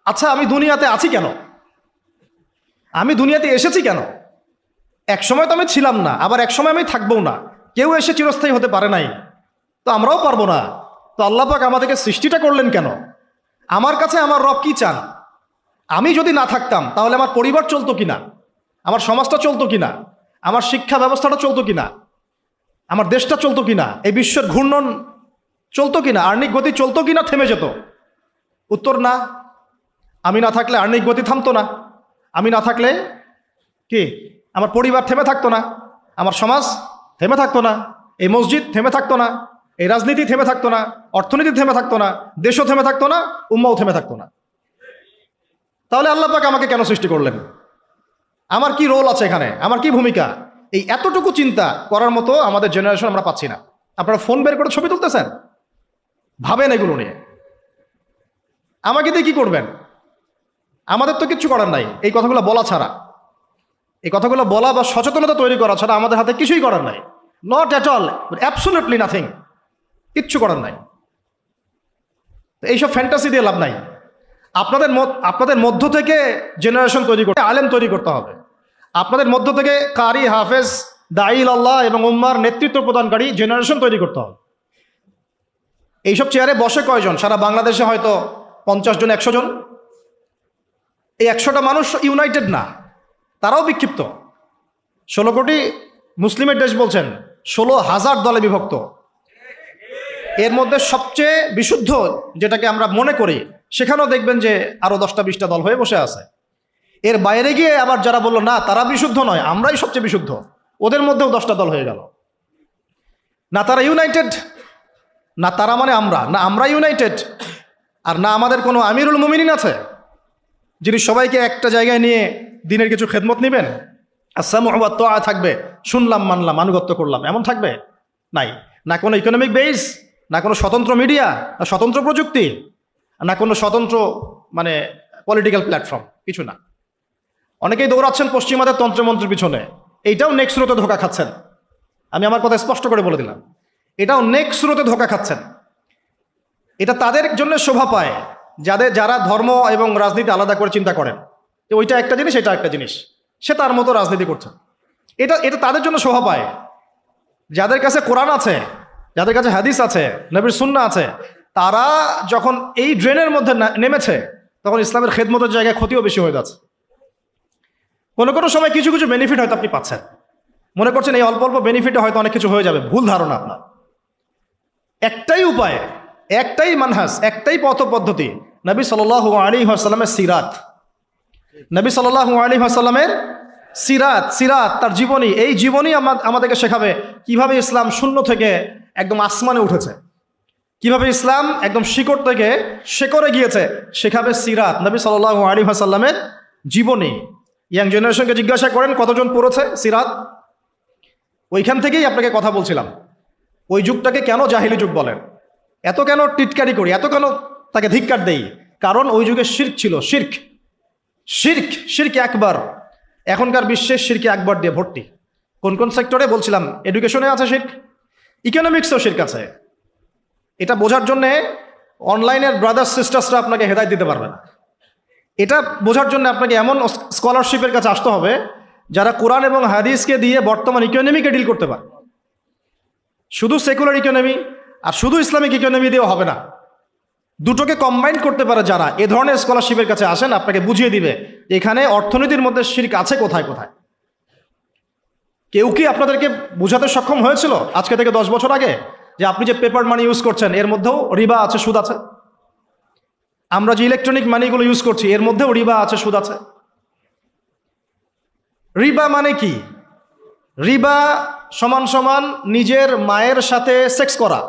আচ্ছা, আমি দুনিয়াতে আছি কেন? আমি দুনিয়াতে এসেছি কেন? এক সময় তো আমি ছিলাম না, আবার এক সময় আমি থাকবো না। কেউ এসে চিরস্থায়ী হতে পারে নাই, তো আমরাও পারবো না। তো আল্লাহ পাক আমাদেরকে সৃষ্টিটা করলেন কেন? আমার কাছে আমার রব কি চান? আমি যদি না থাকতাম তাহলে আমার পরিবার চলতো কিনা, আমার সমাজটা চলতো কিনা, আমার শিক্ষা ব্যবস্থাটা চলতো কিনা, আমার দেশটা চলতো কিনা, এই বিশ্বের ঘূর্ণন চলতো কিনা, আর্নিক গতি চলতো কিনা, থেমে যেত? উত্তর না। আমি না থাকলে আর্নিক গতি থামতো না। আমি না থাকলে কি আমার পরিবার থেমে থাকতো না, আমার সমাজ থেমে থাকতো না, এই মসজিদ থেমে থাকতো না, এই রাজনীতি থেমে থাকতো না, অর্থনীতি থেমে থাকতো না, দেশও থেমে থাকতো না, উম্মাও থেমে থাকতো না। তাহলে আল্লাহ পাক আমাকে কেন সৃষ্টি করলেন? আমার কি রোল আছে এখানে? আমার কি ভূমিকা? এই এতটুকু চিন্তা করার মতো আমাদের জেনারেশন আমরা পাচ্ছি না। আপনারা ফোন বের করে ছবি তুলতেছেন, ভাবেন এগুলো নিয়ে। আমাকে দিয়ে কি করবেন? আমাদের তো কিচ্ছু করার নাই এই কথাগুলো বলা ছাড়া। এই কথাগুলো বলা বা সচেতনতা তৈরি করা ছাড়া আমাদের হাতে কিছুই করার নাই। Not at all, absolutely nothing. কিচ্ছু করার নাই। এইসব ফ্যান্টাসি দিয়ে লাভ নাই। আপনাদের মধ্য থেকে জেনারেশন তৈরি করতে, আলেম তৈরি করতে হবে। আপনাদের মধ্য থেকে কারি, হাফেজ, দাইল আল্লাহ এবং উম্মার নেতৃত্ব প্রদানকারী জেনারেশন তৈরি করতে হবে। এইসব চেয়ারে বসে কয়জন? সারা বাংলাদেশে হয়তো 50 জন, 100 জন। এই 100টা মানুষ ইউনাইটেড না, তারাও বিক্ষিপ্ত। 16 কোটি মুসলিমের দেশ বলছেন, 16,000 দলে বিভক্ত। এর মধ্যে সবচেয়ে বিশুদ্ধ যেটাকে আমরা মনে করি, সেখানেও দেখবেন যে আরো 10টা 20টা দল হয়ে বসে আছে। এর বাইরে গিয়ে আবার যারা বললো না তারা বিশুদ্ধ নয়, আমরাই সবচেয়ে বিশুদ্ধ, ওদের মধ্যেও 10টা দল হয়ে গেল। না তারা ইউনাইটেড, না তারা মানে আমরা, না আমরা ইউনাইটেড, আর না আমাদের কোনো আমিরুল মুমিনিন আছে যিনি সবাইকে একটা জায়গায় নিয়ে দিনের কিছু খেদমত নেবেন, আসসামু ওয়া তাআ থাকবে, শুনলাম মানলাম আনুগত্য করলাম, এমন থাকবে? নাই। না কোনো ইকোনমিক বেস, না কোনো স্বতন্ত্র মিডিয়া, না স্বতন্ত্র প্রযুক্তি, না কোনো স্বতন্ত্র মানে পলিটিক্যাল প্ল্যাটফর্ম, কিছু না। অনেকেই দৌড়াচ্ছেন পশ্চিমাদের তন্ত্রমন্ত্রের পিছনে, এইটাও নেক্সট স্রোতে ধোকা খাচ্ছেন। আমি আমার কথা স্পষ্ট করে বলে দিলাম, এটাও নেক্সট স্রোতে ধোকা খাচ্ছেন। এটা তাদের জন্য শোভা পায় যারা ধর্ম এবং রাজনীতি আলাদা করে চিন্তা করেন, যে ওইটা একটা জিনিস, এটা একটা জিনিস, সে তার মতো রাজনীতি করছে। এটা তাদের জন্য শোভা পায়। যাদের কাছে কোরআন আছে, যাদের কাছে হাদিস আছে, নবীর সুন্নাহ আছে, তারা যখন এই ড্রেনের মধ্যে নেমেছে, তখন ইসলামের খেদমতের জায়গায় ক্ষতিও বেশি হয়ে যাচ্ছে। কোনো কোনো সময় কিছু কিছু বেনিফিট হয়তো আপনি পাচ্ছেন, মনে করছেন এই অল্প অল্প বেনিফিটে হয়তো অনেক কিছু হয়ে যাবে। ভুল ধারণা আপনার। একটাই উপায়, একটাই মানহাজ, একটাই পথ পদ্ধতি, নবী সাল্লাল্লাহু আলাইহি ওয়াসাল্লামের সিরাত। নবী সাল্লাল্লাহু আলাইহি ওয়াসাল্লামের সিরাত, তার জীবনী। এই জীবনী আমাদেরকে শেখাবে কিভাবে ইসলাম শূন্য থেকে একদম আসমানে উঠেছে, কিভাবে ইসলাম একদম শিকড় থেকে শেকড়ে গিয়েছে, শেখাবে সিরাত, নবী সাল্লাল্লাহু আলাইহি ওয়াসাল্লামের জীবনী। ইয়াং জেনারেশনকে জিজ্ঞাসা করেন কতজন পড়েছে সিরাত। ওইখান থেকেই আপনাকে কথা বলছিলাম, ওই যুগটাকে কেন জাহিলি যুগ বলেন, এত কেন টিটকারি করি, এত কেন তাকে ধিক্কার দেই? কারণ ওই যুগে শিরক ছিল। শিরক একবার। এখনকার বিশ্বে শিরকে একবার দিয়ে ভর্তি। কোন কোন সেক্টরে বলছিলাম, এডুকেশনে আছে শিরক, ইকোনমিক্সেও শিরক আছে। এটা বোঝার জন্যে অনলাইনের ব্রাদার্স সিস্টার্সরা আপনাকে হেদায়েত দিতে পারবে না। এটা বোঝার জন্য আপনাকে এমন স্কলারশিপের কাছে আসতে হবে যারা কোরআন এবং হাদিসকে দিয়ে বর্তমান ইকোনমিকে ডিল করতে পারে। শুধু সেকুলার ইকোনমি আর শুধু ইসলামিক ইকোনমি দিয়েও হবে না। দুটোকে কম্বাইন করতে পারে যারা, এ ধরনের স্কলারশিপের কাছে আসেন, আপনাকে বুঝিয়ে দিবে এখানে অর্থনীতির মধ্যে শিরক আছে কোথায় কোথায়। কেউ কি আপনাদেরকে বোঝাতে সক্ষম হয়েছিল আজকে থেকে 10 বছর আগে যে আপনি যে পেপার মানি ইউজ করছেন এর মধ্যেও রিবা আছে, সুদ আছে? আমরা যে ইলেকট্রনিক মানিগুলো ইউজ করছি এর মধ্যেও রিবা আছে, সুদ আছে। রিবা মানে কি? রিবা সমান সমান নিজের মায়ের সাথে সেক্স করা।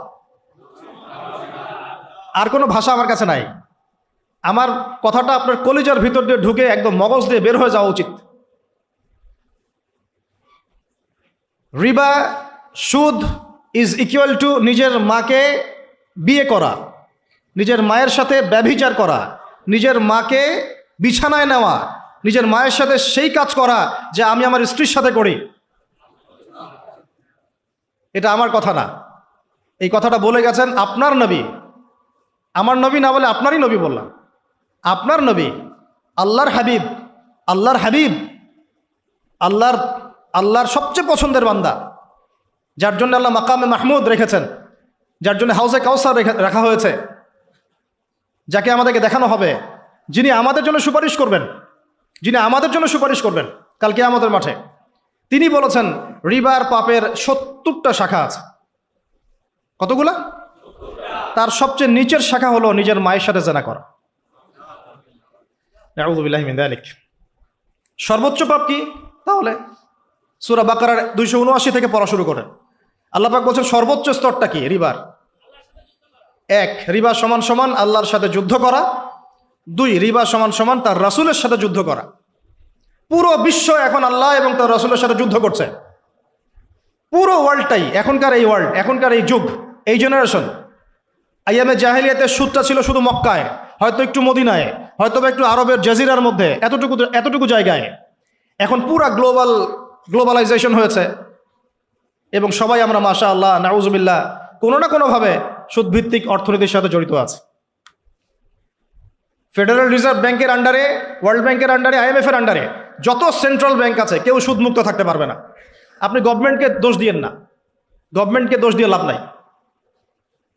আর কোনো ভাষা আমার কাছে নাই। আমার কথাটা আপনার কলিজার ভিতর দিয়ে ঢুকে একদম মগজ দিয়ে বের হয়ে যাওয়া উচিত। রিবা, সুদ ইজ ইকুয়াল টু নিজের মাকে বিয়ে করা, নিজের মায়ের সাথে ব্যভিচার করা, নিজের মাকে বিছানায় নেওয়া, নিজের মায়ের সাথে সেই কাজ করা যে আমি আমার স্ত্রীর সাথে করি। এটা আমার কথা না, এই কথাটা বলে গেছেন আপনার নবী। আমার নবী না বলে আপনারই নবী বললাম। আপনার নবী, আল্লাহর হাবিব, আল্লাহর হাবিব, আল্লাহর সবচেয়ে পছন্দের বান্দা, যার জন্য আল্লাহ মাকামে মাহমুদ রেখেছেন, যার জন্য হাউজে কাউসার রাখা হয়েছে, যাকে আমাদেরকে দেখানো হবে, যিনি আমাদের জন্য সুপারিশ করবেন, যিনি আমাদের জন্য সুপারিশ করবেন কালকে আমাদের মাঠে, তিনি বলেছেন রিবার পাপের 70টা শাখা আছে। কতগুলা? তার সবচেয়ে নিচের শাখা হলো নিজের মায়ের সাথে জেনা করা। আউযু বিল্লাহি মিন যালিক। সর্বোচ্চ পাপ কি তাহলে? সূরা বাকারার 279 থেকে পড়া শুরু করেন। আল্লাহ পাক বলছেন সর্বোচ্চ স্তরটা কি? রিবার। 1, রিবা সমান সমান আল্লাহর সাথে যুদ্ধ করা। 2, রিবা সমান সমান তার রাসূলের সাথে যুদ্ধ করা। পুরো বিশ্ব এখন আল্লাহ এবং তার রাসূলের সাথে যুদ্ধ করছে। পুরো ওয়ার্ল্ডটাই এখনকার এই ওয়ার্ল্ড, এখনকার এই যুগ, এই জেনারেশন। আইয়ামে জাহেলিয়াতের সুদটা ছিল শুধু মক্কায়, হয়তো একটু মদিনায়, হয়তো একটু আরবের জাজিরার মধ্যে, এতটুকু জায়গায়। এখন পুরা গ্লোবালাইজেশন হয়েছে এবং সবাই আমরা মাশাআল্লাহ নাউজুবিল্লাহ কোনো না কোনোভাবে সুদভিত্তিক অর্থনীতির সাথে জড়িত আছে। ফেডারেল রিজার্ভ ব্যাংকের আন্ডারে, ওয়ার্ল্ড ব্যাংকের আন্ডারে, IMF এর আন্ডারে যত সেন্ট্রাল ব্যাংক আছে কেউ সুদমুক্ত থাকতে পারবে না। আপনি গভর্নমেন্টকে দোষ দিয়েন না, গভর্নমেন্টকে দোষ দিয়ে লাভ নাই,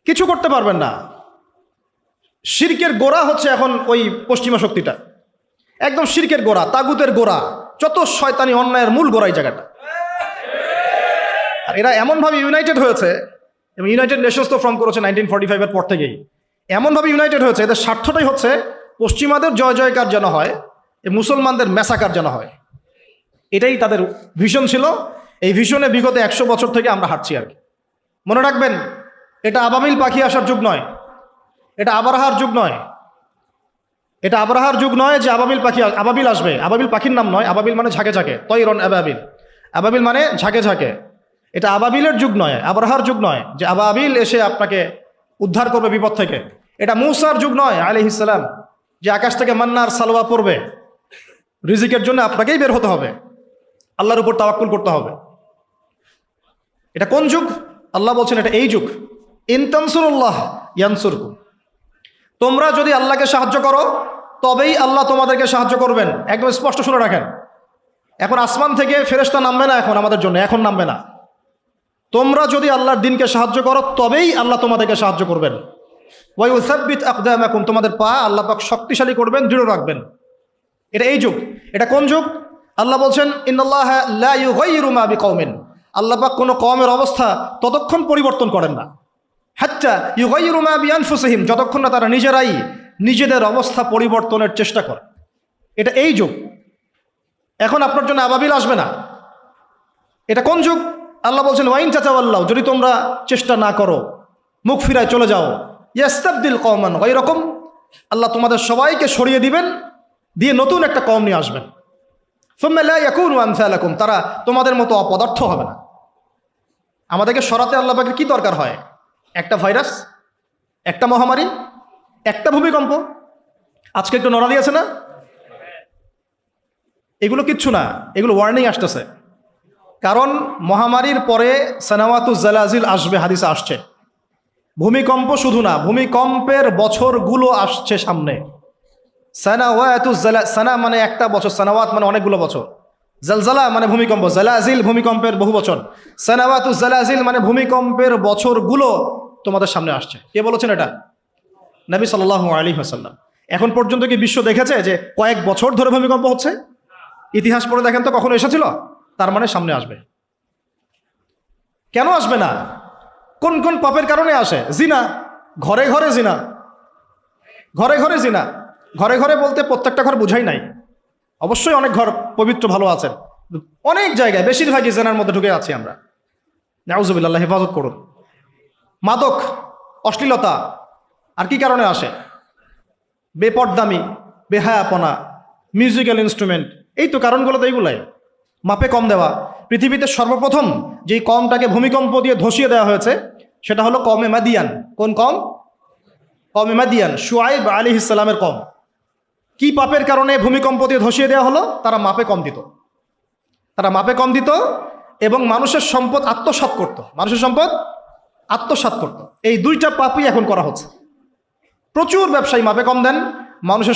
কিছু করতে পারবেন না। শিরকের গোড়া হচ্ছে এখন ওই পশ্চিমা শক্তিটা, একদম শিরকের গোড়া, তাগুতের গোড়া, যত শয়তানি অন্যায়ের মূল গোড়া এই জায়গাটা। আর এরা এমনভাবে ইউনাইটেড হয়েছে, এবং ইউনাইটেড নেশনস তো ফর্ম করেছে 1945-এর পর থেকেই, এমনভাবে ইউনাইটেড হয়েছে, এদের স্বার্থটাই হচ্ছে পশ্চিমাদের জয় জয়কার যেন হয়, এই মুসলমানদের ম্যাসাকার যেন হয়। এটাই তাদের ভিশন ছিল। এই ভিশনে বিগত 100 বছর থেকে আমরা হাঁটছি আর কি। মনে রাখবেন, এটা আবাবিল পাখি আসার যুগ নয়, এটা আবরাহার যুগ নয়, এটা আবরাহার যুগ নয় যে আবাবিল আসবে। আবাবিল পাখির নাম নয়, আবাবিল মানে ঝাঁকে ঝাঁকে, তৈরন আবাবিল, আবাবিল মানে ঝাঁকে ঝাঁকে। এটা আবাবিলের যুগ নয়, আবরাহার যুগ নয় যে আবাবিল এসে আপনাকে উদ্ধার করবে বিপদ থেকে। এটা মূসার যুগ নয় আলাইহিস সালাম, যে আকাশ থেকে মান্নার সালওয়া পড়বে, রিজিকের জন্য আপনাকেই বের হতে হবে, আল্লাহর উপর তাওয়াক্কুল করতে হবে। এটা কোন যুগ? আল্লাহ বলছেন এটা এই যুগ। ইন তানসুরুল্লাহ ইয়ানসুরকুম, তোমরা যদি আল্লাহকে সাহায্য করো তবেই আল্লাহ তোমাদেরকে সাহায্য করবেন। একদম স্পষ্ট শুনে রাখেন। এখন আসমান থেকে ফেরেশতা নামবে না, এখন আমাদের জন্য এখন নামবে না। তোমরা যদি আল্লাহর দ্বীনকে সাহায্য করো তবেই আল্লাহ তোমাদেরকে সাহায্য করবেন। ওয়া ইউসাব্বিত আকদামাকুম, তোমাদের পা আল্লাহ পাক শক্তিশালী করবেন, দৃঢ় রাখবেন। এটা এই যুগ। এটা কোন যুগ? আল্লাহ বলছেন ইন্নাল্লাহা লা ইউগাইয়িরু মা বিকওমিন, আল্লাহ পাক কোনো কওমের অবস্থা ততক্ষণ পরিবর্তন করেন না, হাত্তা ইউগাইয়িরু মা বিআনফুসিহিম, যতক্ষণ না তারা নিজেরাই নিজেদের অবস্থা পরিবর্তনের চেষ্টা করে। এটা এই যুগ। এখন আপনার জন্য আবাবিল আসবে না। এটা কোন যুগ? আল্লাহ বলছেন ওয়াইন তাতাওয়াল্লাউ, যদি তোমরা চেষ্টা না করো, মুখ ফিরায় চলে যাও, ইয়াস্তাবদিল কওমান গায়রাকুম, আল্লাহ তোমাদের সবাইকে সরিয়ে দিবেন, দিয়ে নতুন একটা কওম নিয়ে আসবেন। সুম্মা লা ইয়াকুনু আমসালাকুম, তারা তোমাদের মতো অপদার্থ হবে না। আমাদেরকে সরাতে আল্লাহ পাকের কি দরকার হয়? একটা ভাইরাস, একটা মহামারী, একটা ভূমিকম্প, আজকে একটু নড়া দিয়েছে না, এগুলো কিচ্ছু না, এগুলো ওয়ার্নিং আসতেছে। কারণ মহামারীর পরে সানাওয়াতুজ জালাজিল আসবে, হাদিসে আসছে। ভূমিকম্প শুধু না, ভূমিকম্পের বছরগুলো আসছে সামনে। সানা মানে একটা বছর, সানাওয়াত মানে অনেকগুলো বছর, জালজালা মানে ভূমিকম্প, জালাজিল ভূমিকম্পের বহু বচন, সানাওয়াতুজ জালাজিল মানে ভূমিকম্পের বছরগুলো তোমাদের সামনে আসছে। কে বলেছেন এটা? নবী সাল্লাল্লাহু আলাইহি ওয়াসাল্লাম। এখন পর্যন্ত কি বিশ্ব দেখেছে যে কয়েক বছর ধরে ভূমিকম্প হচ্ছে? ইতিহাস পড়ে দেখেন তো কখনো এসেছিল? তার মানে সামনে আসবে। কেন আসবে না? কোন কোন পাপের কারণে আসে? জিনা, ঘরে ঘরে জিনা, ঘরে ঘরে জিনা। ঘরে ঘরে বলতে প্রত্যেকটা ঘর বুঝাই নাই, অবশ্যই অনেক ঘর পবিত্র ভালো আছেন, অনেক জায়গায় বেশিরভাগই জেনার মধ্যে ঢুকে আছি আমরা। নাউজুবিল্লাহ, হেফাজত করুন। মাদক, অশ্লীলতা আর কি কারণে আসে? বেপরদামি, বেহায়াপনা, মিউজিক্যাল ইনস্ট্রুমেন্ট, এই তো কারণগুলো তো এইগুলাই। মাপে কম দেওয়া। পৃথিবীতে সর্বপ্রথম যেই কমটাকে ভূমিকম্প দিয়ে ধসিয়ে দেওয়া হয়েছে সেটা হলো কওমে মাদিয়ান। কোন কম? কওমে মাদিয়ান, শুআইব আলাইহিস সালামের কম। কি পাপের কারণে ভূমিকম্প দিয়ে ধসিয়ে দেওয়া হলো? তারা মাপে কম দিত, তারা মাপে কম দিত এবং মানুষের সম্পদ আত্মসাৎ করত, মানুষের সম্পদ আত্মসাৎ করত। এই দুইটা পাপই এখন করা হচ্ছে। প্রচুর ব্যবসায়ী মাপে কম দেন, মানুষের